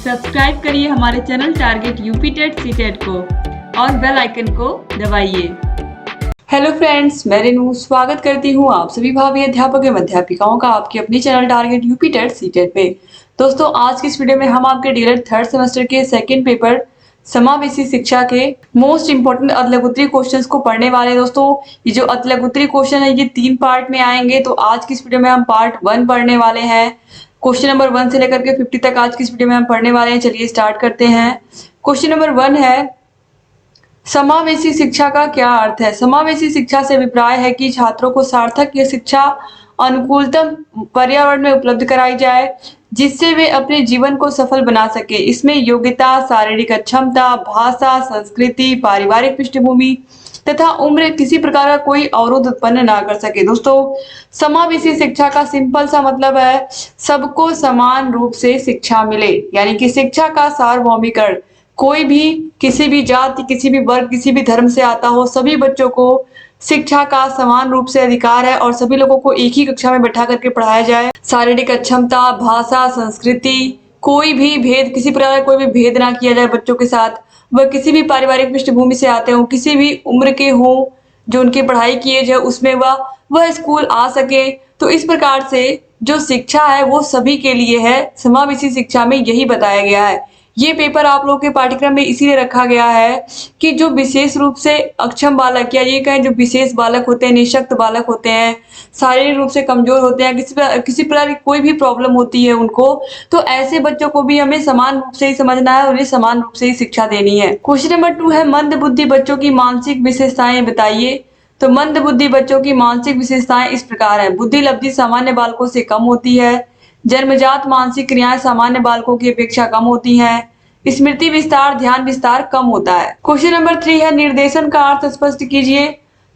Subscribe करिए हमारे channel target UP TET CTET को और बेल आइकन को दबाइए। हेलो फ्रेंड्स, मैं रेनू स्वागत करती हूँ आप सभी भावी अध्यापक एवं अध्यापिकाओं का आपके अपनी channel target UP TET CTET पे। दोस्तों, आज की इस वीडियो में हम आपके डीएलएड थर्ड सेमेस्टर के सेकंड पेपर समावेशी शिक्षा के मोस्ट इंपोर्टेंट अतलगुत्री क्वेश्चंस को पढ़ने वाले हैं। दोस्तों, ये जो अतलगुत्री क्वेश्चन है ये 3 पार्ट में आएंगे, तो आज की इस वीडियो में हम पार्ट 1 पढ़ने वाले हैं। क्वेश्चन नंबर 1 से लेकर के 50 तक आज की इस वीडियो में हम पढ़ने वाले हैं। चलिए स्टार्ट करते हैं। क्वेश्चन नंबर 1 है, समावेशी शिक्षा का क्या अर्थ है। समावेशी शिक्षा से अभिप्राय है कि छात्रों को सार्थक शिक्षा अनुकूलतम पर्यावरण में उपलब्ध कराई जाए जिससे वे अपने जीवन को सफल बना सके। इसमें योग्यता, शारीरिक अक्षमता, भाषा, संस्कृति, पारिवारिक पृष्ठभूमि तथा उम्र किसी प्रकार का कोई अवरोध उत्पन्न ना कर सके। दोस्तों, समावेशी शिक्षा का सिंपल सा मतलब है सबको समान रूप से शिक्षा मिले, यानी कि शिक्षा का सार्वभौमिकरण। कोई भी किसी भी जाति, किसी भी वर्ग, किसी भी धर्म से आता हो, सभी बच्चों को शिक्षा का समान रूप से अधिकार है और सभी लोगों को एक ही कक्षा में बैठा करके पढ़ाया जाए। शारीरिक अक्षमता, भाषा, संस्कृति, कोई भी भेद, किसी प्रकार कोई भी भेद ना किया जाए बच्चों के साथ। वह किसी भी पारिवारिक पृष्ठभूमि से आते हो, किसी भी उम्र के हो, जो उनकी पढ़ाई की एज है उसमें वह स्कूल आ सके। तो इस प्रकार से जो शिक्षा है वो सभी के लिए है। समावेशी शिक्षा में यही बताया गया है। ये पेपर आप लोगों के पाठ्यक्रम में इसीलिए रखा गया है कि जो विशेष रूप से अक्षम बालक, या ये कहें जो विशेष बालक होते हैं, निःशक्त बालक होते हैं, शारीरिक रूप से कमजोर होते हैं, किसी प्रकार की कोई भी प्रॉब्लम होती है उनको, तो ऐसे बच्चों को भी हमें समान रूप से ही समझना है और उन्हें समान रूप से ही शिक्षा देनी है। क्वेश्चन नंबर 2 है, मंद बुद्धि बच्चों की मानसिक विशेषताएं बताइए। तो मंद बुद्धि बच्चों की मानसिक विशेषताएं इस प्रकार है। बुद्धि लब्धि सामान्य बालकों से कम होती है। जन्मजात मानसिक क्रियाएं सामान्य बालकों की अपेक्षा कम होती हैं। स्मृति विस्तार, ध्यान विस्तार कम होता है। क्वेश्चन नंबर 3 है, निर्देशन का अर्थ स्पष्ट कीजिए।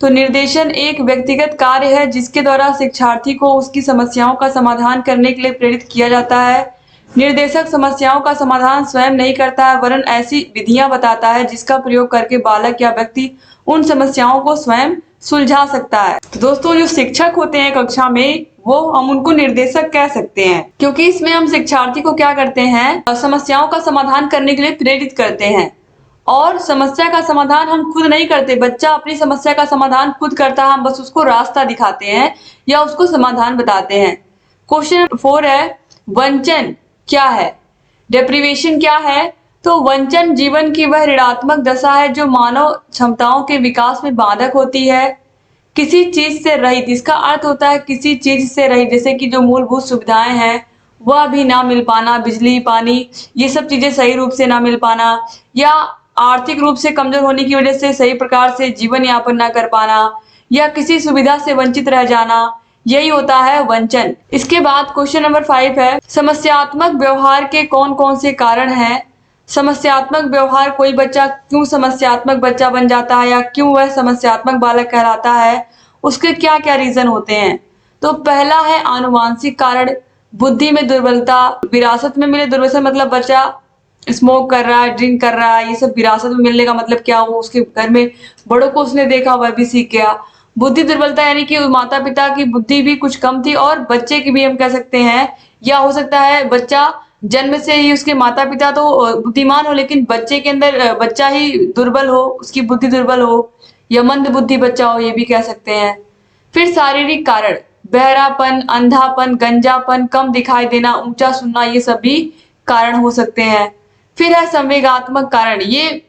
तो निर्देशन एक व्यक्तिगत कार्य है जिसके द्वारा शिक्षार्थी को उसकी समस्याओं का समाधान करने के लिए प्रेरित किया जाता है। निर्देशक समस्याओं का समाधान स्वयं नहीं करता है, वरन ऐसी विधियां बताता है जिसका प्रयोग करके बालक या व्यक्ति उन समस्याओं को स्वयं सुलझा सकता है। तो दोस्तों, जो शिक्षक होते हैं कक्षा में, वो हम उनको निर्देशक कह सकते हैं, क्योंकि इसमें हम शिक्षार्थी को क्या करते हैं, समस्याओं का समाधान करने के लिए प्रेरित करते हैं। और समस्या का समाधान हम खुद नहीं करते, बच्चा अपनी समस्या का समाधान खुद करता है, हम बस उसको रास्ता दिखाते हैं या उसको समाधान बताते हैं। क्वेश्चन 4 है, वंचन क्या है। डेप्रीवेशन क्या है। तो वंचन जीवन की वह ऋणात्मक दशा है जो मानव क्षमताओं के विकास में बाधक होती है। किसी चीज से रहित, इसका अर्थ होता है किसी चीज से रहित, जैसे कि जो मूलभूत सुविधाएं हैं वह भी ना मिल पाना, बिजली, पानी, ये सब चीजें सही रूप से ना मिल पाना, या आर्थिक रूप से कमजोर होने की वजह से सही प्रकार से जीवन यापन ना कर पाना, या किसी सुविधा से वंचित रह जाना, यही होता है वंचन। इसके बाद क्वेश्चन नंबर 5 है, समस्यात्मक व्यवहार के कौन कौन से कारण हैं। समस्यात्मक व्यवहार, कोई बच्चा क्यों समस्यात्मक बच्चा बन जाता है या क्यों वह समस्यात्मक बालक कहलाता है, उसके क्या क्या रीजन होते हैं। तो पहला है आनुवांशिक कारण, बुद्धि में दुर्बलता, विरासत में मिले दुर्बलता, मतलब बच्चा स्मोक कर रहा है, ड्रिंक कर रहा है, ये सब विरासत में मिलने का मतलब क्या, वो उसके घर में बड़ों को उसने देखा वह भी सीख गया। बुद्धि दुर्बलता यानी कि माता पिता की बुद्धि भी कुछ कम थी और बच्चे की भी हम कह सकते हैं, या हो सकता है बच्चा जन्म से ही उसके माता पिता तो बुद्धिमान हो लेकिन बच्चे के अंदर बच्चा ही दुर्बल हो, उसकी बुद्धि दुर्बल हो, या मंद बुद्धि बच्चा हो, ये भी कह सकते हैं। फिर शारीरिक कारण, बहरापन, अंधापन, गंजापन, कम दिखाई देना, ऊंचा सुनना, ये सभी कारण हो सकते हैं। फिर है संवेगात्मक कारण, ये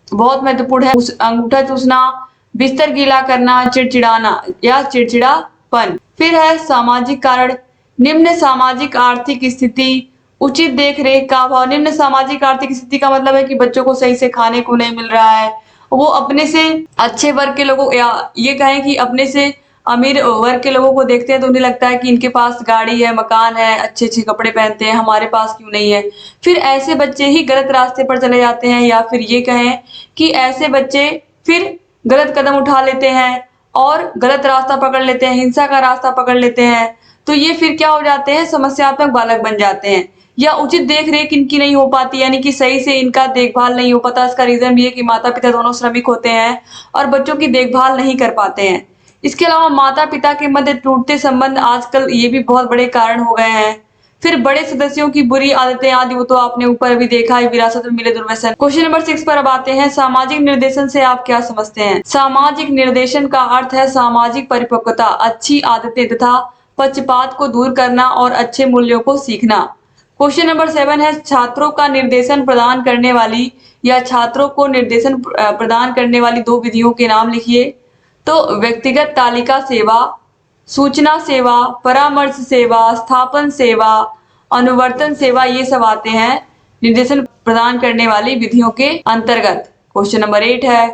बहुत महत्वपूर्ण है, अंगूठा चूसना, बिस्तर गीला करना, चिड़चिड़ाना या चिड़चिड़ापन। फिर है सामाजिक कारण, निम्न सामाजिक आर्थिक स्थिति, उचित देख रेख का अभाव। निम्न सामाजिक आर्थिक स्थिति का मतलब है कि बच्चों को सही से खाने को नहीं मिल रहा है, वो अपने से अच्छे वर्ग के लोगों, या ये कहें कि अपने से अमीर वर्ग के लोगों को देखते हैं तो उन्हें लगता है कि इनके पास गाड़ी है, मकान है, अच्छे अच्छे कपड़े पहनते हैं, हमारे पास क्यों नहीं है। फिर ऐसे बच्चे ही गलत रास्ते पर चले जाते हैं, या फिर ये कहें कि ऐसे बच्चे फिर गलत कदम उठा लेते हैं और गलत रास्ता पकड़ लेते हैं, हिंसा का रास्ता पकड़ लेते हैं। तो ये फिर क्या हो जाते हैं, समस्यात्मक बालक बन जाते हैं। या उचित देख रेख इनकी नहीं हो पाती, यानी कि सही से इनका देखभाल नहीं हो पाता। इसका रीजन भी है कि माता पिता दोनों श्रमिक होते हैं और बच्चों की देखभाल नहीं कर पाते हैं। इसके अलावा माता पिता के मध्य टूटते संबंध आजकल ये भी बहुत बड़े कारण हो गए हैं। फिर बड़े सदस्यों की बुरी आदतें आदि, वो तो आपने ऊपर अभी देखा है, विरासत में मिले दुर्व्यसन। क्वेश्चन नंबर 6 पर अब आते हैं, सामाजिक निर्देशन से आप क्या समझते हैं? सामाजिक निर्देशन का अर्थ है सामाजिक परिपक्वता, अच्छी आदतें तथा पक्षपात को दूर करना और अच्छे मूल्यों को सीखना। क्वेश्चन नंबर 7 है, छात्रों का निर्देशन प्रदान करने वाली या छात्रों को निर्देशन प्रदान करने वाली दो विधियों के नाम लिखिए। तो व्यक्तिगत तालिका सेवा, सूचना सेवा, परामर्श सेवा, स्थापन सेवा, अनुवर्तन सेवा, ये सब आते हैं निर्देशन प्रदान करने वाली विधियों के अंतर्गत। क्वेश्चन नंबर 8 है,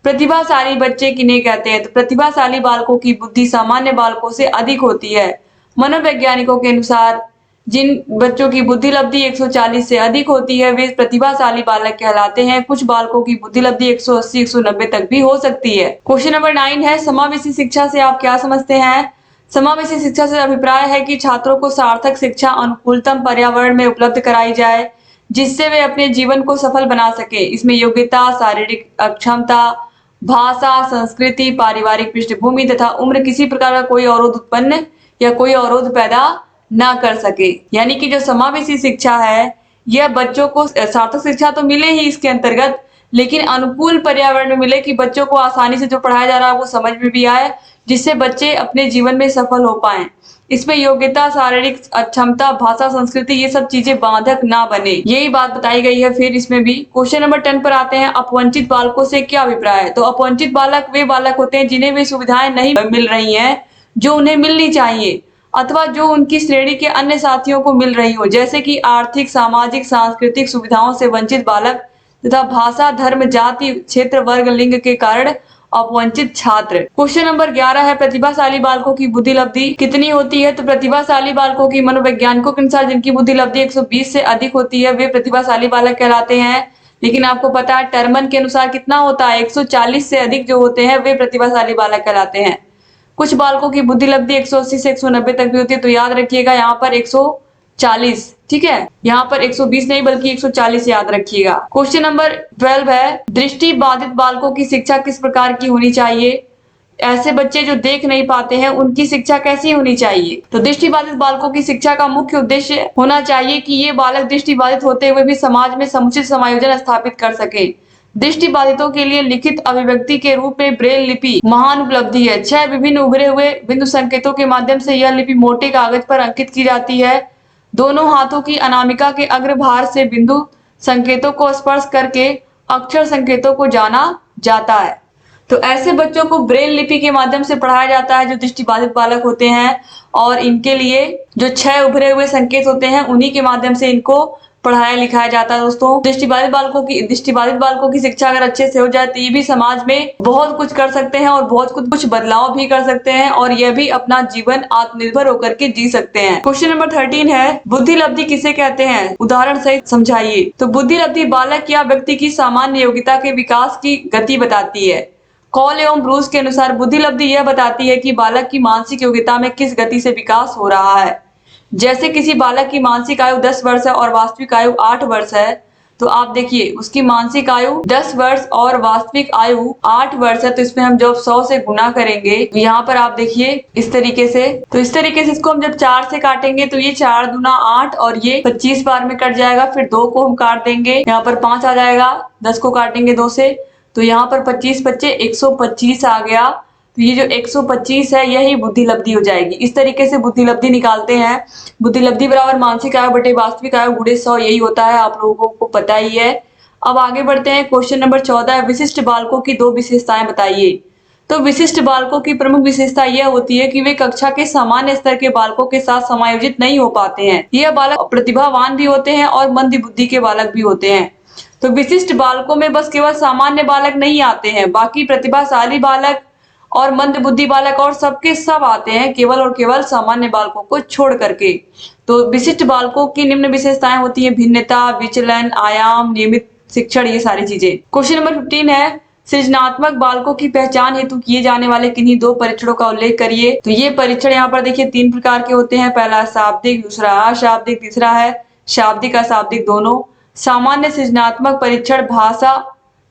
प्रतिभाशाली बच्चे किन्हें कहते हैं? तो प्रतिभाशाली बालकों की बुद्धि सामान्य बालकों से अधिक होती है। मनोवैज्ञानिकों के अनुसार जिन बच्चों की बुद्धि लब्धि 140 से अधिक होती है वे प्रतिभाशाली बालक कहलाते हैं। कुछ बालकों की बुद्धि लब्धि 180 190 तक भी हो सकती है। क्वेश्चन नंबर 9 है, समावेशी शिक्षा से आप क्या समझते हैं? समावेशी शिक्षा से अभिप्राय है कि छात्रों को सार्थक शिक्षा अनुकूलतम पर्यावरण में उपलब्ध कराई जाए जिससे वे अपने जीवन को सफल बना सके। इसमें योग्यता, शारीरिक अक्षमता, भाषा, संस्कृति, पारिवारिक पृष्ठभूमि तथा उम्र किसी प्रकार का कोई अवरोध उत्पन्न या कोई अवरोध पैदा ना कर सके। यानी कि जो समावेशी शिक्षा है यह बच्चों को सार्थक शिक्षा तो मिले ही इसके अंतर्गत, लेकिन अनुकूल पर्यावरण में मिले कि बच्चों को आसानी से जो पढ़ाया जा रहा है वो समझ में भी आए, जिससे बच्चे अपने जीवन में सफल हो पाए। इसमें योग्यता, शारीरिक अक्षमता, भाषा, संस्कृति, ये सब चीजें बाधक ना बने, यही बात बताई गई है। फिर इसमें भी क्वेश्चन नंबर 10 पर आते हैं, अपवंचित बालकों से क्या अभिप्राय है? तो अपवंचित बालक वे बालक होते हैं जिन्हें वे सुविधाएं नहीं मिल रही हैं जो उन्हें मिलनी चाहिए अथवा जो उनकी श्रेणी के अन्य साथियों को मिल रही हो, जैसे कि आर्थिक, सामाजिक, सांस्कृतिक सुविधाओं से वंचित बालक तथा भाषा, धर्म, जाति, क्षेत्र, वर्ग, लिंग के कारण अपवंचित छात्र। क्वेश्चन नंबर 11 है, प्रतिभाशाली बालकों की बुद्धि लब्धि कितनी होती है? तो प्रतिभाशाली बालकों की मनोवैज्ञानिकों के अनुसार जिनकी बुद्धि लब्धि 120 से अधिक होती है वे प्रतिभाशाली बालक कहलाते हैं। लेकिन आपको पता है टर्मन के अनुसार कितना होता है, 140 से अधिक जो होते हैं वे प्रतिभाशाली बालक कहलाते हैं। कुछ बालकों की बुद्धि लब्धि 180 से 190 तक भी होती है, तो याद रखिएगा यहाँ पर 140, ठीक है, यहाँ पर 120 नहीं बल्कि 140 याद रखिएगा। क्वेश्चन नंबर 12 है, दृष्टि बाधित बालकों की शिक्षा किस प्रकार की होनी चाहिए? ऐसे बच्चे जो देख नहीं पाते हैं उनकी शिक्षा कैसी होनी चाहिए? तो दृष्टि बाधित बालकों की शिक्षा का मुख्य उद्देश्य होना चाहिए कि ये बालक दृष्टि बाधित होते हुए भी समाज में समुचित समायोजन स्थापित कर सके। दृष्टि बाधितों के लिए लिखित अभिव्यक्ति के रूप में ब्रेल लिपि महान उपलब्धि है। 6 विभिन्न उभरे हुए बिंदु संकेतों के माध्यम से यह लिपि मोटे कागज पर अंकित की जाती है। दोनों हाथों की अनामिका के अग्रभाग से बिंदु संकेतों को स्पर्श करके अक्षर संकेतों को जाना जाता है। तो ऐसे बच्चों को ब्रेल लिपि के माध्यम से पढ़ाया जाता है जो दृष्टिबाधित बालक होते हैं, और इनके लिए जो 6 उभरे हुए संकेत होते हैं उन्हीं के माध्यम से इनको पढ़ाया लिखाया जाता है। दोस्तों, दृष्टिबाधित बालकों की शिक्षा अगर अच्छे से हो जाए तो ये भी समाज में बहुत कुछ कर सकते हैं और बहुत कुछ बदलाव भी कर सकते हैं, और यह भी अपना जीवन आत्मनिर्भर होकर के जी सकते हैं। क्वेश्चन नंबर 13 है, बुद्धि लब्धि किसे कहते हैं? उदाहरण सहित समझाइए। तो बुद्धि लब्धि बालक या व्यक्ति की सामान्य योग्यता के विकास की गति बताती है। कॉल एवं ब्रूस के अनुसार बुद्धि लब्धि यह बताती है कि बालक की मानसिक योग्यता में किस गति से विकास हो रहा है। जैसे किसी बालक की मानसिक आयु 10 वर्ष है और वास्तविक आयु 8 वर्ष है, तो आप देखिए उसकी मानसिक आयु 10 वर्ष और वास्तविक आयु 8 वर्ष है, तो इसमें हम जब 100 से गुना करेंगे तो यहाँ पर आप देखिए इस तरीके से, तो इस तरीके से इसको हम जब 4 से काटेंगे तो ये 4 दूना 8 और ये 25 बार में कट जाएगा। फिर 2 को हम काट देंगे, यहाँ पर 5 आ जाएगा, 10 को काटेंगे 2 से, तो यहाँ पर 25 बच्चे 125 आ गया। तो ये जो 125 है यही बुद्धि लब्धि हो जाएगी। इस तरीके से बुद्धि लब्धि निकालते हैं। बुद्धि लब्धि बराबर मानसिक आयु बटे वास्तविक आयु गुणे 100, यही होता है, आप लोगों को पता ही है। अब आगे बढ़ते हैं। क्वेश्चन नंबर 14, विशिष्ट बालकों की 2 विशेषताएं बताइए। तो विशिष्ट बालकों की प्रमुख विशेषता यह होती है कि वे कक्षा के सामान्य स्तर के बालकों के साथ समायोजित नहीं हो पाते हैं। यह बालक प्रतिभावान भी होते हैं और मंद बुद्धि के बालक भी होते हैं। तो विशिष्ट बालकों में बस केवल सामान्य बालक नहीं आते हैं, बाकी प्रतिभाशाली बालक और मंद बुद्धि बालक और सबके सब आते हैं, केवल और केवल सामान्य बालकों को छोड़ करके। तो विशिष्ट बालकों की निम्न विशेषताएं होती हैं, भिन्नता, विचलन, आयाम, नियमित शिक्षण, ये सारी चीजें। क्वेश्चन नंबर 15 है, सृजनात्मक बालकों की पहचान हेतु किए जाने वाले किन्हीं 2 परीक्षणों का उल्लेख करिए। तो ये परीक्षण यहाँ पर देखिए 3 प्रकार के होते हैं। पहला शाब्दिक, दूसरा अशाब्दिक, तीसरा है शाब्दिक अशाब्दिक दोनों। सामान्य सृजनात्मक परीक्षण, भाषा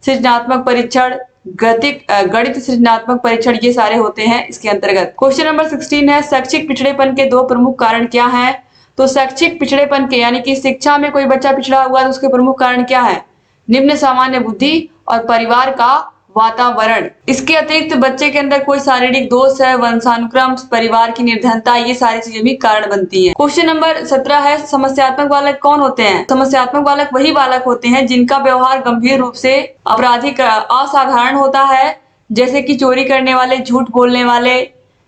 सृजनात्मक परीक्षण, गणित सृजनात्मक परीक्षण, ये सारे होते हैं इसके अंतर्गत। क्वेश्चन नंबर 16 है, शैक्षिक पिछड़ेपन के 2 प्रमुख कारण क्या हैं? तो शैक्षिक पिछड़ेपन के यानी कि शिक्षा में कोई बच्चा पिछड़ा हुआ है तो उसके प्रमुख कारण क्या है? निम्न सामान्य बुद्धि और परिवार का वातावरण। इसके अतिरिक्त बच्चे के अंदर कोई शारीरिक दोष है, वंशानुक्रम, परिवार की निर्धनता, ये सारी चीजें भी कारण बनती हैं। क्वेश्चन नंबर 17 है, समस्यात्मक बालक कौन होते हैं? समस्यात्मक बालक वही बालक होते हैं जिनका व्यवहार गंभीर रूप से आपराधिक असाधारण होता है, जैसे कि चोरी करने वाले, झूठ बोलने वाले,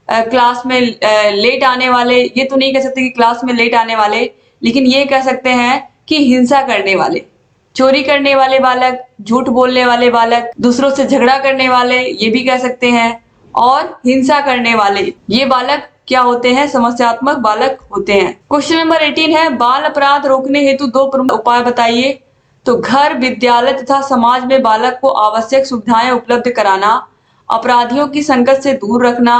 क्लास में लेट आने वाले। ये तो नहीं कह सकते कि क्लास में लेट आने वाले, लेकिन ये कह सकते हैं कि हिंसा करने वाले, चोरी करने वाले बालक, झूठ बोलने वाले बालक, दूसरों से झगड़ा करने वाले, ये भी कह सकते हैं, और हिंसा करने वाले, ये बालक क्या होते हैं? समस्यात्मक बालक होते हैं। क्वेश्चन नंबर 18 है, बाल अपराध रोकने हेतु 2 प्रमुख उपाय बताइए। तो घर, विद्यालय तथा समाज में बालक को आवश्यक सुविधाएं उपलब्ध कराना, अपराधियों की संगत से दूर रखना,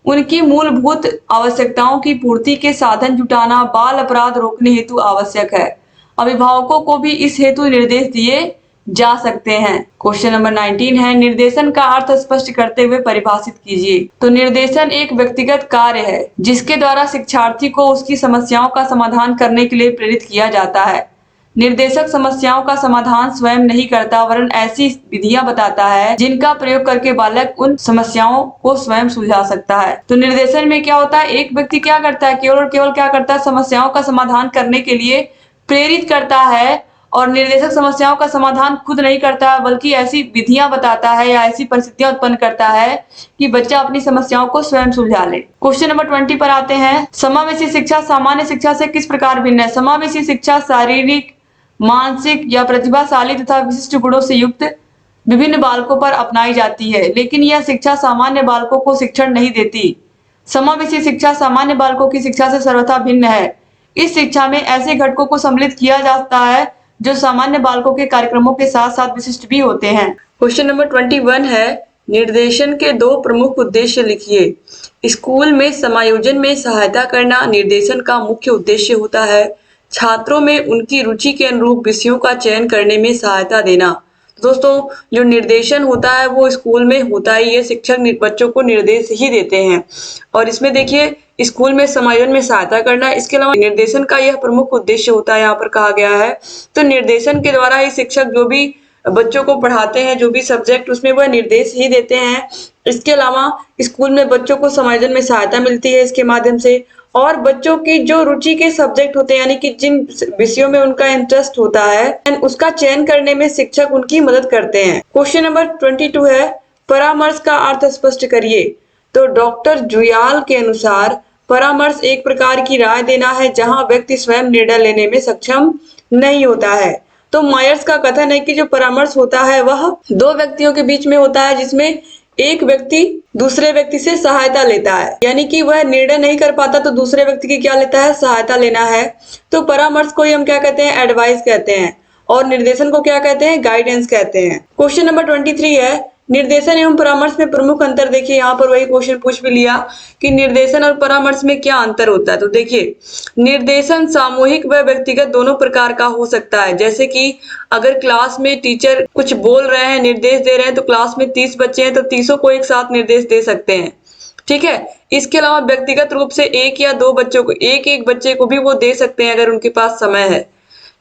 उनकी मूलभूत आवश्यकताओं की पूर्ति के साधन जुटाना बाल अपराध रोकने हेतु आवश्यक है। अभिभावकों को भी इस हेतु निर्देश दिए जा सकते हैं। क्वेश्चन नंबर 19 है, निर्देशन का अर्थ स्पष्ट करते हुए परिभाषित कीजिए। तो निर्देशन एक व्यक्तिगत कार्य है जिसके द्वारा शिक्षार्थी को उसकी समस्याओं का समाधान करने के लिए प्रेरित किया जाता है। निर्देशक समस्याओं का समाधान स्वयं नहीं करता, वरन ऐसी विधियां बताता है जिनका प्रयोग करके बालक उन समस्याओं को स्वयं सुलझा सकता है। तो निर्देशन में क्या होता है? एक व्यक्ति क्या करता है? केवल और केवल क्या करता है? समस्याओं का समाधान करने के लिए प्रेरित करता है। और निर्देशक समस्याओं का समाधान खुद नहीं करता है, बल्कि ऐसी विधियां बताता है या ऐसी परिस्थितियां उत्पन्न करता है कि बच्चा अपनी समस्याओं को स्वयं सुलझा ले। क्वेश्चन नंबर 20 पर आते हैं, समावेशी शिक्षा सामान्य शिक्षा से किस प्रकार भिन्न है? समावेशी शिक्षा शारीरिक, मानसिक या प्रतिभाशाली तथा विशिष्ट गुणों से युक्त विभिन्न बालकों पर अपनाई जाती है, लेकिन यह शिक्षा सामान्य बालकों को शिक्षण नहीं देती। समावेशी शिक्षा सामान्य बालकों की शिक्षा से सर्वथा भिन्न है। इस शिक्षा में ऐसे घटकों को सम्मिलित किया जाता है जो सामान्य बालकों के कार्यक्रमों के साथ साथ विशिष्ट भी होते हैं। क्वेश्चन नंबर 21 है, निर्देशन के 2 प्रमुख उद्देश्य लिखिए। स्कूल में समायोजन में सहायता करना निर्देशन का मुख्य उद्देश्य होता है। छात्रों में उनकी रुचि के अनुरूप विषयों का चयन करने में सहायता देना। दोस्तों, जो निर्देशन होता है वो स्कूल में होता ही है, शिक्षक बच्चों को निर्देश ही देते हैं। और इसमें देखिए, स्कूल में समायोजन में सहायता करना, इसके अलावा निर्देशन का यह प्रमुख उद्देश्य होता है, यहाँ पर कहा गया है। तो निर्देशन के द्वारा ही शिक्षक जो भी बच्चों को पढ़ाते हैं, जो भी सब्जेक्ट, उसमें वह निर्देश ही देते हैं। इसके अलावा स्कूल में बच्चों को समायोजन में सहायता मिलती है इसके माध्यम से, और बच्चों की जो रुचि के सब्जेक्ट होते हैं, यानी कि जिन विषयों में उनका इंटरेस्ट होता है, उसका चयन करने में शिक्षक उनकी मदद करते हैं। क्वेश्चन नंबर 22 है, परामर्श का अर्थ स्पष्ट करिए। तो डॉक्टर जुयाल के अनुसार परामर्श एक प्रकार की राय देना है जहां व्यक्ति स्वयं निर्णय लेने में सक्षम नहीं होता है। तो मायर्स का कथन है कि जो परामर्श होता है वह 2 व्यक्तियों के बीच में होता है, जिसमें एक व्यक्ति दूसरे व्यक्ति से सहायता लेता है, यानी कि वह निर्णय नहीं कर पाता तो दूसरे व्यक्ति की क्या लेता है? सहायता लेना है। तो परामर्श को ही हम क्या कहते हैं? एडवाइस कहते हैं। और निर्देशन को क्या कहते हैं? गाइडेंस कहते हैं। क्वेश्चन नंबर 23 है, निर्देशन एवं परामर्श में प्रमुख अंतर। देखिए, यहाँ पर वही क्वेश्चन पूछ भी लिया कि निर्देशन और परामर्श में क्या अंतर होता है। तो देखिए, निर्देशन सामूहिक व व्यक्तिगत दोनों प्रकार का हो सकता है। जैसे कि अगर क्लास में टीचर कुछ बोल रहे हैं, निर्देश दे रहे हैं, तो क्लास में 30 बच्चे हैं तो 30 को एक साथ निर्देश दे सकते हैं, ठीक है। इसके अलावा व्यक्तिगत रूप से 1 या 2 बच्चों को, एक बच्चे को भी वो दे सकते हैं अगर उनके पास समय है।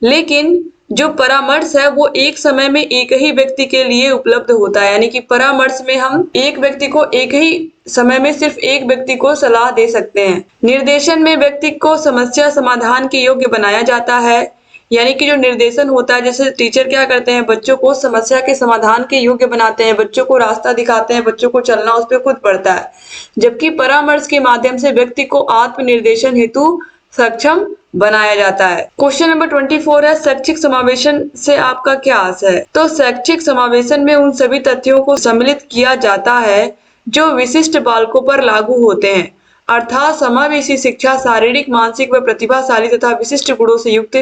लेकिन जो परामर्श है वो एक समय में एक ही व्यक्ति के लिए उपलब्ध होता है, यानी कि परामर्श में हम एक व्यक्ति को एक ही समय में सिर्फ एक व्यक्ति को सलाह दे सकते हैं। निर्देशन में व्यक्ति को समस्या समाधान के योग्य बनाया जाता है, यानी कि जो निर्देशन होता है, जैसे टीचर क्या करते हैं, बच्चों को समस्या के समाधान के योग्य बनाते हैं, बच्चों को रास्ता दिखाते हैं, बच्चों को चलना उस पर खुद पड़ता है। जबकि परामर्श के माध्यम से व्यक्ति को आत्मनिर्देशन हेतु सक्षम बनाया जाता है। क्वेश्चन नंबर 24 है, शैक्षिक समावेशन से आपका क्या आशय है। तो शैक्षिक समावेशन में उन सभी तथ्यों को सम्मिलित किया जाता है जो विशिष्ट बालकों पर लागू होते हैं, अर्थात समावेशी शिक्षा शारीरिक, मानसिक व प्रतिभाशाली तथा विशिष्ट गुणों से युक्त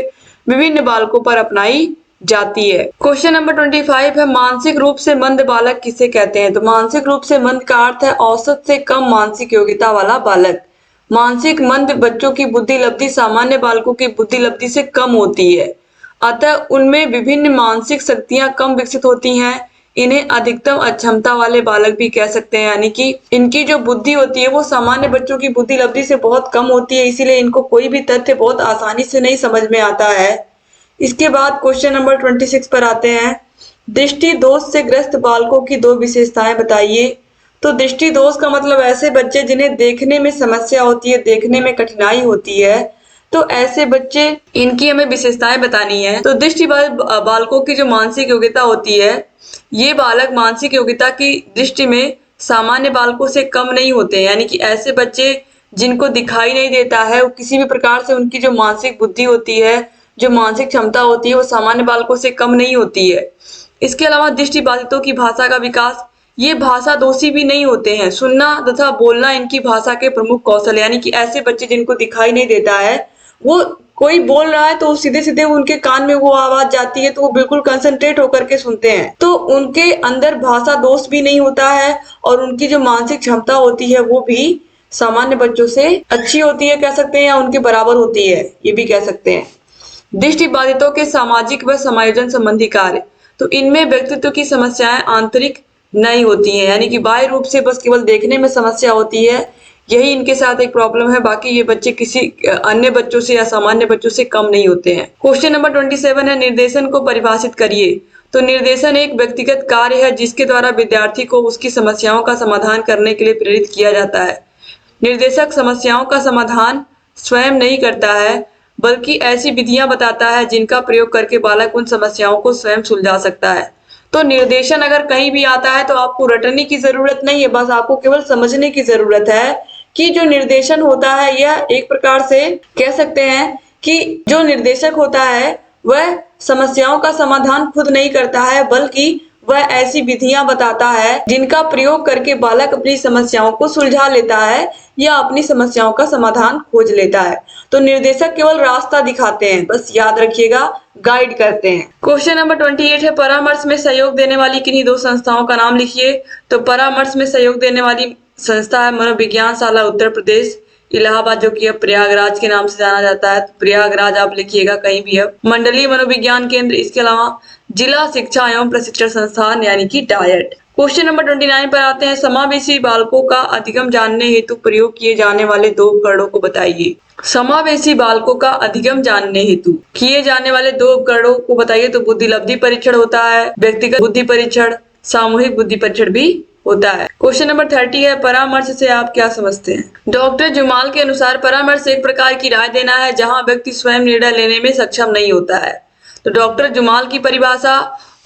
विभिन्न बालकों पर अपनाई जाती है। क्वेश्चन नंबर 25 है, मानसिक रूप से मंद बालक किसे कहते हैं। तो मानसिक रूप से मंद का अर्थ है औसत से कम मानसिक योग्यता वाला बालक। मानसिक मंद बच्चों की बुद्धि लब्धि सामान्य बालकों की बुद्धि लब्धि से कम होती है, अतः उनमें विभिन्न मानसिक शक्तियां कम विकसित होती हैं। इन्हें अधिकतम अक्षमता वाले बालक भी कह सकते हैं, यानी कि इनकी जो बुद्धि होती है वो सामान्य बच्चों की बुद्धि लब्धि से बहुत कम होती है, इसीलिए इनको कोई भी तथ्य बहुत आसानी से नहीं समझ में आता है। इसके बाद क्वेश्चन नंबर 26 पर आते हैं। दृष्टि दोष से ग्रस्त बालकों की दो विशेषताएं बताइए। तो दृष्टि दोष का मतलब ऐसे बच्चे जिन्हें देखने में समस्या होती है, देखने में कठिनाई होती है, तो ऐसे बच्चे, इनकी हमें विशेषताएं बतानी है। तो दृष्टि बालकों की जो मानसिक योग्यता होती है, ये बालक मानसिक योग्यता की दृष्टि में सामान्य बालकों से कम नहीं होते हैं, यानी कि ऐसे बच्चे जिनको दिखाई नहीं देता है, वो किसी भी प्रकार से उनकी जो मानसिक बुद्धि होती है, जो मानसिक क्षमता होती है, वो सामान्य बालकों से कम नहीं होती है। इसके अलावा दृष्टिबाधितों की भाषा का विकास, ये भाषा दोषी भी नहीं होते हैं। सुनना तथा बोलना इनकी भाषा के प्रमुख कौशल है, यानी कि ऐसे बच्चे जिनको दिखाई नहीं देता है, वो कोई बोल रहा है तो सीधे सीधे उनके कान में वो आवाज जाती है, तो वो बिल्कुल कंसंट्रेट होकर के सुनते हैं, तो उनके अंदर भाषा दोष भी नहीं होता है और उनकी जो मानसिक क्षमता होती है वो भी सामान्य बच्चों से अच्छी होती है कह सकते हैं, या उनके बराबर होती है, ये भी कह सकते हैं। दृष्टिबाधितों के सामाजिक व समायोजन संबंधी कार्य, तो इनमें व्यक्तित्व की समस्याएं आंतरिक नहीं होती हैं, यानी कि बाह्य रूप से बस केवल देखने में समस्या होती है, यही इनके साथ एक प्रॉब्लम है। बाकी ये बच्चे किसी अन्य बच्चों से या सामान्य बच्चों से कम नहीं होते हैं। क्वेश्चन नंबर 27 है, निर्देशन को परिभाषित करिए। तो निर्देशन एक व्यक्तिगत कार्य है जिसके द्वारा विद्यार्थी को उसकी समस्याओं का समाधान करने के लिए प्रेरित किया जाता है। निर्देशक समस्याओं का समाधान स्वयं नहीं करता है, बल्कि ऐसी विधियां बताता है जिनका प्रयोग करके बालक उन समस्याओं को स्वयं सुलझा सकता है। तो निर्देशन अगर कहीं भी आता है तो आपको रटने की जरूरत नहीं है, बस आपको केवल समझने की जरूरत है कि जो निर्देशन होता है यह एक प्रकार से कह सकते हैं कि जो निर्देशक होता है वह समस्याओं का समाधान खुद नहीं करता है, बल्कि वह ऐसी विधियां बताता है जिनका प्रयोग करके बालक अपनी समस्याओं को सुलझा लेता है या अपनी समस्याओं का समाधान खोज लेता है। तो निर्देशक केवल रास्ता दिखाते हैं, बस याद रखिएगा, गाइड करते हैं। क्वेश्चन नंबर 28 है, परामर्श में सहयोग देने वाली किन्हीं दो संस्थाओं का नाम लिखिए। तो परामर्श में सहयोग देने वाली संस्था है मनोविज्ञान शाला उत्तर प्रदेश इलाहाबाद, जो कि अब प्रयागराज के नाम से जाना जाता है। तो प्रयागराज आप लिखिएगा कहीं भी। अब मंडलीय मनोविज्ञान केंद्र, इसके अलावा जिला शिक्षा एवं प्रशिक्षण संस्थान यानी कि डायट। क्वेश्चन नंबर 29 पर आते हैं, समावेशी बालकों का अधिगम जानने हेतु प्रयोग किए जाने वाले दो उपकरणों को बताइए। समावेशी बालकों का अधिगम जानने हेतु किए जाने वाले दो उपकरणों को बताइए। तो बुद्धिलब्धि परीक्षण होता है, व्यक्तिगत बुद्धि परीक्षण, सामूहिक बुद्धि परीक्षण भी होता है। क्वेश्चन नंबर 30 है, परामर्श से आप क्या समझते हैं। डॉक्टर जुमाल के अनुसार परामर्श एक प्रकार की राय देना है जहां व्यक्ति स्वयं निर्णय लेने में सक्षम नहीं होता है। तो डॉक्टर जुमाल की परिभाषा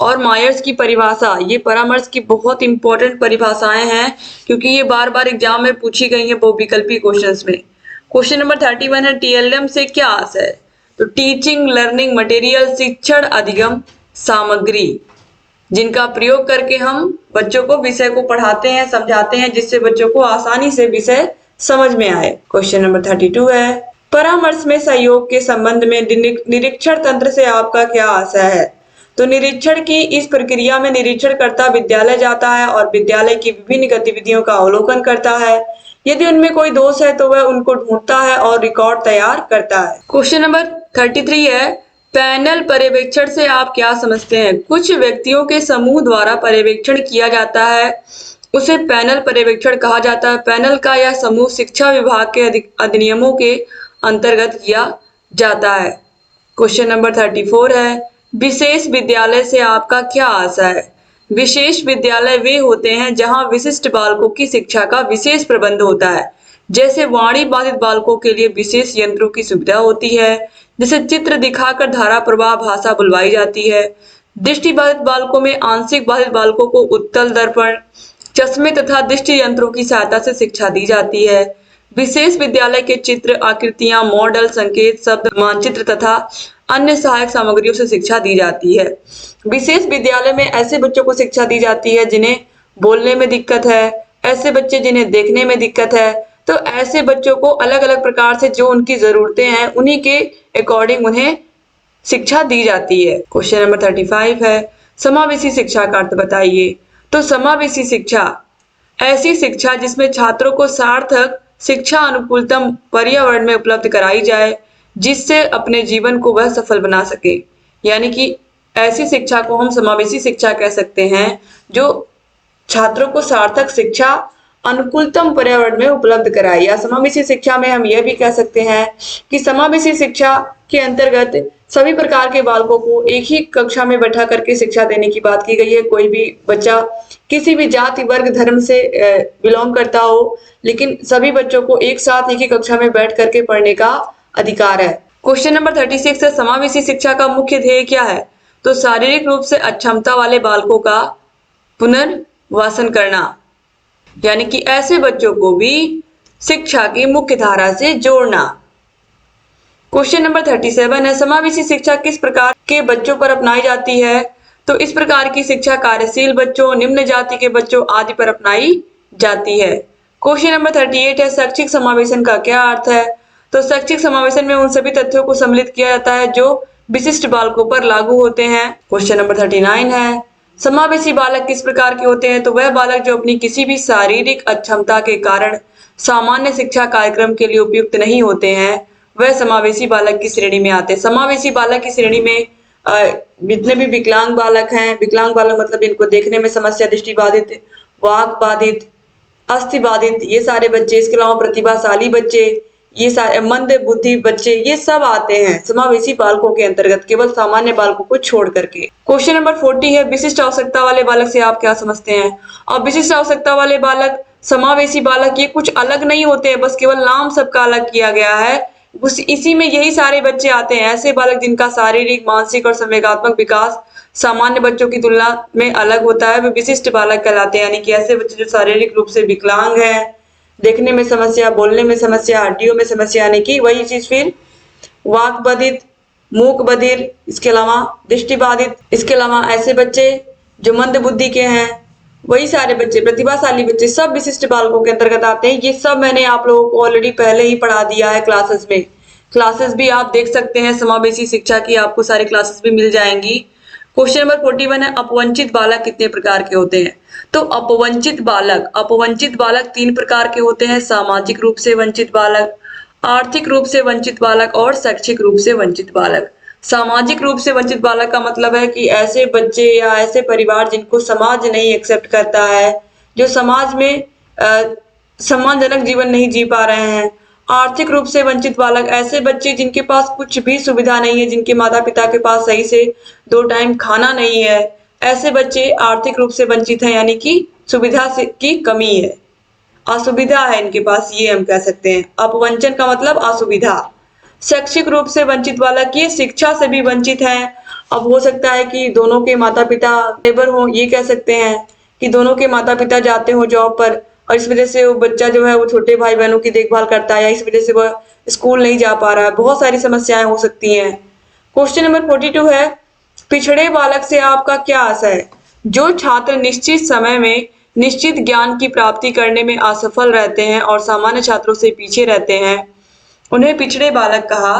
और मायर्स की परिभाषा, ये परामर्श की बहुत इंपॉर्टेंट परिभाषाएं हैं, क्योंकि ये बार बार एग्जाम में पूछी गई है बहुविकल्पी क्वेश्चंस में। क्वेश्चन नंबर 31 है, टीएलएम से क्या आशय है। तो टीचिंग लर्निंग मटेरियल, शिक्षण अधिगम सामग्री, जिनका प्रयोग करके हम बच्चों को विषय को पढ़ाते हैं, समझाते हैं, जिससे बच्चों को आसानी से विषय समझ में आए। क्वेश्चन नंबर 32 है, परामर्श में सहयोग के संबंध में निरीक्षण तंत्र से आपका क्या आशय है। तो निरीक्षण की इस प्रक्रिया में निरीक्षणकर्ता विद्यालय जाता है और विद्यालय की विभिन्न गतिविधियों का अवलोकन करता है। यदि उनमें कोई दोष है तो वह उनको ढूंढता है और रिकॉर्ड तैयार करता है। क्वेश्चन नंबर 33 है, पैनल पर्यवेक्षण से आप क्या समझते हैं। कुछ व्यक्तियों के समूह द्वारा पर्यवेक्षण किया जाता है, उसे पैनल पर्यवेक्षण कहा जाता है। पैनल का यह समूह शिक्षा विभाग के अधिनियमों के अंतर्गत किया जाता है। क्वेश्चन नंबर 34 है, विशेष विद्यालय से आपका क्या आशय है। विशेष विद्यालय वे होते हैं जहां विशिष्ट बालकों की शिक्षा का विशेष प्रबंध होता है, जैसे वाणी बाधित बालकों के लिए विशेष यंत्रों की सुविधा होती है, जैसे चित्र दिखाकर धारा प्रवाह भाषा बुलवाई जाती है। दृष्टि बाधित बालकों में आंशिक बाधित बालकों को उत्तल दर्पण, चश्मे तथा दृष्टि यंत्रों की सहायता से शिक्षा दी जाती है। विशेष विद्यालय के चित्र, आकृतियां, मॉडल, संकेत, शब्द, मानचित्र तथा अन्य सहायक सामग्रियों से शिक्षा दी जाती है। विशेष विद्यालय में ऐसे बच्चों को शिक्षा दी जाती है जिन्हें बोलने में दिक्कत है, ऐसे बच्चे जिन्हें देखने में दिक्कत है। तो ऐसे बच्चों को अलग अलग प्रकार से जो उनकी जरूरतें हैं उन्हीं के अकॉर्डिंग उन्हें शिक्षा दी जाती है। क्वेश्चन नंबर 35 है, समावेशी शिक्षा का अर्थ बताइए। तो समावेशी शिक्षा ऐसी शिक्षा जिसमें छात्रों को सार्थक शिक्षा अनुकूलतम पर्यावरण में उपलब्ध कराई जाए, जिससे अपने जीवन को वह सफल बना सके। यानी कि ऐसी शिक्षा को हम समावेशी शिक्षा कह सकते हैं, जो छात्रों को सार्थक शिक्षा अनुकूलतम पर्यावरण में उपलब्ध कराए। या समावेशी शिक्षा में हम यह भी कह सकते हैं कि समावेशी शिक्षा के अंतर्गत सभी प्रकार के बालकों को एक ही कक्षा में बैठा करके शिक्षा देने की बात की गई है। कोई भी बच्चा किसी भी जाति वर्ग धर्म से बिलोंग करता हो, लेकिन सभी बच्चों को एक साथ एक ही कक्षा में बैठ करके पढ़ने का अधिकार है। क्वेश्चन नंबर 36 है, समावेशी शिक्षा का मुख्य ध्येय क्या है? तो शारीरिक रूप से अक्षमता वाले बालकों का पुनर्वासन करना, यानी कि ऐसे बच्चों को भी शिक्षा की मुख्य धारा से जोड़ना। क्वेश्चन नंबर 37 है, समावेशी शिक्षा किस प्रकार के बच्चों पर अपनाई जाती है? तो इस प्रकार की शिक्षा कार्यशील बच्चों, निम्न जाति के बच्चों आदि पर अपनाई जाती है। क्वेश्चन नंबर 38 है, शैक्षिक समावेशन का क्या अर्थ है? तो शैक्षिक समावेशन में उन सभी तथ्यों को सम्मिलित किया जाता है जो विशिष्ट बालकों पर लागू होते हैं। क्वेश्चन नंबर 39 है, समावेशी बालक किस प्रकार के होते हैं? तो वह बालक जो अपनी किसी भी शारीरिक अक्षमता के कारण सामान्य शिक्षा कार्यक्रम के लिए उपयुक्त नहीं होते हैं, वह समावेशी बालक की श्रेणी में आते हैं। समावेशी बालक की श्रेणी में जितने भी विकलांग बालक हैं, विकलांग बालक मतलब इनको देखने में समस्या, दृष्टि बाधित, वाक बाधित, अस्थि बाधित, ये सारे बच्चे, इसके अलावा प्रतिभाशाली बच्चे, ये सारे मंद बुद्धि बच्चे, ये सब आते हैं समावेशी बालकों के अंतर्गत, केवल सामान्य बालकों को छोड़ करके। क्वेश्चन नंबर 40 है, विशिष्ट आवश्यकता वाले बालक से आप क्या समझते हैं? और विशिष्ट आवश्यकता वाले बालक, समावेशी बालक, ये कुछ अलग नहीं होते हैं, बस केवल नाम सबका अलग किया गया है। इसी में यही सारे बच्चे आते हैं, ऐसे बालक जिनका शारीरिक, मानसिक और संवेगात्मक विकास सामान्य बच्चों की तुलना में अलग होता है, वे विशिष्ट बालक कहलाते हैं। यानी कि ऐसे बच्चे जो शारीरिक रूप से विकलांग हैं, देखने में समस्या, बोलने में समस्या, हड्डियों में समस्या, यानी कि वही चीज फिर वाक बाधित, मूक बधिर, इसके अलावा दृष्टि बाधित, इसके अलावा ऐसे बच्चे जो मंद बुद्धि के हैं, वही सारे बच्चे, प्रतिभाशाली बच्चे, सब विशिष्ट बालकों के अंतर्गत आते हैं। ये सब मैंने आप लोगों को ऑलरेडी पहले ही पढ़ा दिया है क्लासेस में। क्लासेस भी आप देख सकते हैं, समावेशी शिक्षा की आपको सारी क्लासेस भी मिल जाएंगी। क्वेश्चन नंबर 41 है, अपवंचित बालक कितने प्रकार के होते हैं? तो अपवंचित बालक 3 प्रकार के होते हैं, सामाजिक रूप से वंचित बालक, आर्थिक रूप से वंचित बालक और शैक्षिक रूप से वंचित बालक। सामाजिक रूप से वंचित बालक का मतलब है कि ऐसे बच्चे या ऐसे परिवार जिनको समाज नहीं एक्सेप्ट करता है, जो समाज में सम्मानजनक जीवन नहीं जी पा रहे हैं। आर्थिक रूप से वंचित बालक, ऐसे बच्चे जिनके पास कुछ भी सुविधा नहीं है, जिनके माता पिता के पास सही से 2 टाइम खाना नहीं है, ऐसे बच्चे आर्थिक रूप से वंचित हैं, यानी कि सुविधा की कमी है, असुविधा है इनके पास, ये हम कह सकते हैं। अपवंचन का मतलब असुविधा। शैक्षिक रूप से वंचित बालक, ये शिक्षा से भी वंचित हैं। अब हो सकता है कि दोनों के माता पिता लेबर हो, ये कह सकते हैं कि दोनों के माता पिता जाते हो जॉब पर, और इस वजह से वो बच्चा जो है वो छोटे भाई बहनों की देखभाल करता है, या इस वजह से वह स्कूल नहीं जा पा रहा है। बहुत सारी समस्याएं हो सकती हैं। क्वेश्चन नंबर 42 है, पिछड़े बालक से आपका क्या आशय है? जो छात्र निश्चित समय में निश्चित ज्ञान की प्राप्ति करने में असफल रहते हैं और सामान्य छात्रों से पीछे रहते हैं, उन्हें पिछड़े बालक कहा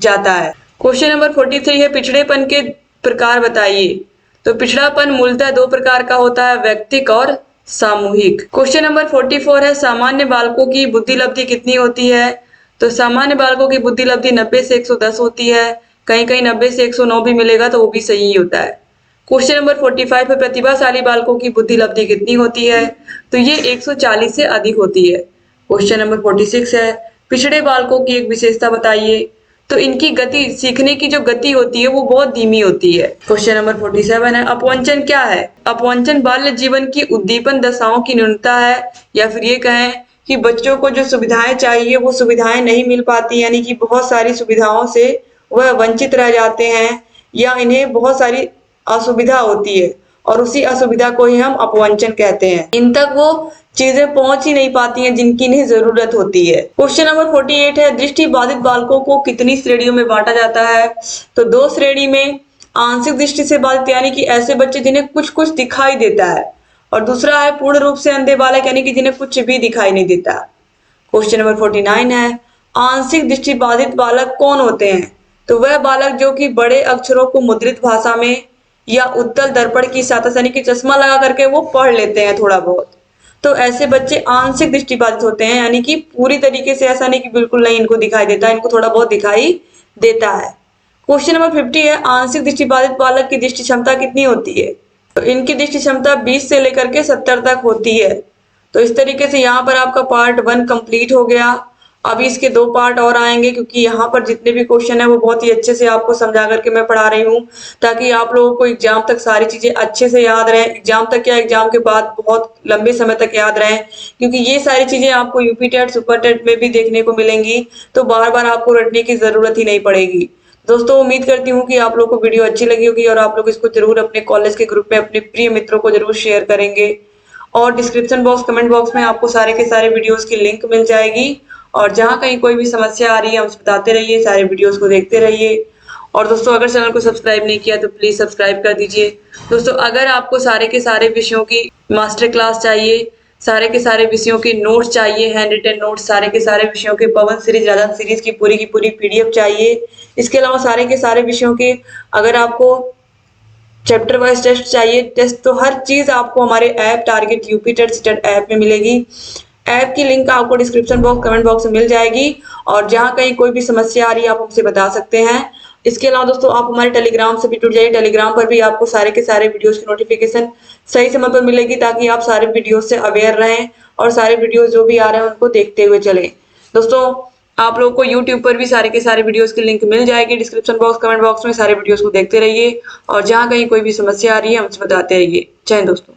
जाता है। क्वेश्चन नंबर 43 है, पिछड़ेपन के प्रकार बताइए। तो पिछड़ापन मूलतः 2 प्रकार का होता है, व्यक्तिक और सामूहिक। क्वेश्चन नंबर 44 है, सामान्य बालकों की बुद्धि लब्धि कितनी होती है? तो सामान्य बालकों की बुद्धि लब्धि 90 से 110 होती है, कहीं कहीं 90 से 109 भी मिलेगा तो वो भी सही होता है। क्वेश्चन नंबर 45 है, प्रतिभाशाली बालकों की बुद्धि लब्धि कितनी होती है? तो ये 140 से अधिक होती है। क्वेश्चन नंबर 46 है, पिछड़े बालकों की एक विशेषता बताइए। तो इनकी गति, सीखने की जो गति होती है वो बहुत धीमी होती है। क्वेश्चन नंबर 47 है, अपवंचन क्या है? अपवंचन बाल्य जीवन की उद्दीपन दशाओं की न्यूनता है, या फिर ये कहें कि बच्चों को जो सुविधाएं चाहिए वो सुविधाएं नहीं मिल पाती, यानी कि बहुत सारी सुविधाओं से वह वंचित रह जाते हैं, या इन्हें बहुत सारी असुविधा होती है, और उसी असुविधा को ही हम अपवंचन कहते हैं। इन तक वो चीजें पहुंच ही नहीं पाती हैं जिनकी इन्हें जरूरत होती है। क्वेश्चन नंबर 48 है, दृष्टि बाधित बालकों को कितनी श्रेणियों में बांटा जाता है? तो 2 श्रेणी में, आंशिक दृष्टि से बाधित, यानी कि ऐसे बच्चे जिन्हें कुछ कुछ दिखाई देता है, और दूसरा है पूर्ण रूप से अंधे बालक, यानी कि जिन्हें कुछ भी दिखाई नहीं देता। क्वेश्चन नंबर 49 है, आंशिक दृष्टि बाधित बालक कौन होते हैं? तो वह बालक जो कि बड़े अक्षरों को मुद्रित भाषा में या उत्तल दर्पण की सहायता से, यानी कि चश्मा लगा करके वो पढ़ लेते हैं थोड़ा बहुत, तो ऐसे बच्चे आंशिक दृष्टि बाधित होते हैं, यानी कि पूरी तरीके से ऐसा नहीं कि बिल्कुल नहीं इनको दिखाई देता, इनको थोड़ा बहुत दिखाई देता है। क्वेश्चन नंबर 50 है, आंशिक दृष्टिबाधित बालक की दृष्टि क्षमता कितनी होती है? तो इनकी दृष्टि क्षमता 20 से लेकर के 70 तक होती है। तो इस तरीके से यहाँ पर आपका पार्ट 1 कंप्लीट हो गया। अभी इसके 2 पार्ट और आएंगे, क्योंकि यहाँ पर जितने भी क्वेश्चन है वो बहुत ही अच्छे से आपको समझा करके मैं पढ़ा रही हूँ, ताकि आप लोगों को एग्जाम तक सारी चीजें अच्छे से याद रहे। एग्जाम तक क्या, एग्जाम के बाद बहुत लंबे समय तक याद रहे, क्योंकि ये सारी चीजें आपको यूपी टेट सुपर टेट में भी देखने को मिलेंगी, तो बार बार आपको रटने की जरूरत ही नहीं पड़ेगी। दोस्तों उम्मीद करती हूँ कि आप लोगों को वीडियो अच्छी लगी होगी और आप लोग इसको जरूर अपने कॉलेज के ग्रुप में अपने प्रिय मित्रों को जरूर शेयर करेंगे। और डिस्क्रिप्शन बॉक्स, कमेंट बॉक्स में आपको सारे के सारे वीडियोस की लिंक मिल जाएगी। और जहाँ कहीं कोई भी समस्या आ रही है हमसे बताते रहिए, सारे वीडियोस को देखते रहिए। और दोस्तों अगर चैनल को सब्सक्राइब नहीं किया तो प्लीज सब्सक्राइब कर दीजिए। दोस्तों अगर आपको सारे के सारे विषयों की मास्टर क्लास चाहिए, सारे के सारे विषयों के नोट्स चाहिए, हैंड रिटन नोट्स, सारे के सारे विषयों के पवन सीरीज राजन सीरीज की पूरी पीडीएफ चाहिए, इसके अलावा सारे के सारे विषयों के अगर आपको चैप्टर वाइज टेस्ट चाहिए, टेस्ट तो हर चीज आपको हमारे app target UP TET CTET app में मिलेगी। ऐप की लिंक आपको डिस्क्रिप्शन बॉक्स, कमेंट बॉक्स में मिल जाएगी। और जहाँ कहीं कोई भी समस्या आ रही है आप हमसे बता सकते हैं। इसके अलावा दोस्तों आप हमारे टेलीग्राम से भी जुड़ जाइए। टेलीग्राम पर भी आपको सारे के सारे वीडियोस की नोटिफिकेशन सही समय पर मिलेगी, ताकि आप सारे वीडियो से अवेयर रहें और सारे वीडियो जो भी आ रहे हैं उनको देखते हुए चलें। दोस्तों आप लोगों को यूट्यूब पर भी सारे के सारे वीडियोस की लिंक मिल जाएगी डिस्क्रिप्शन बॉक्स, कमेंट बॉक्स में। सारे वीडियोस को देखते रहिए और जहाँ कहीं कोई भी समस्या आ रही है हमसे बताते रहिए। जय हिंद दोस्तों।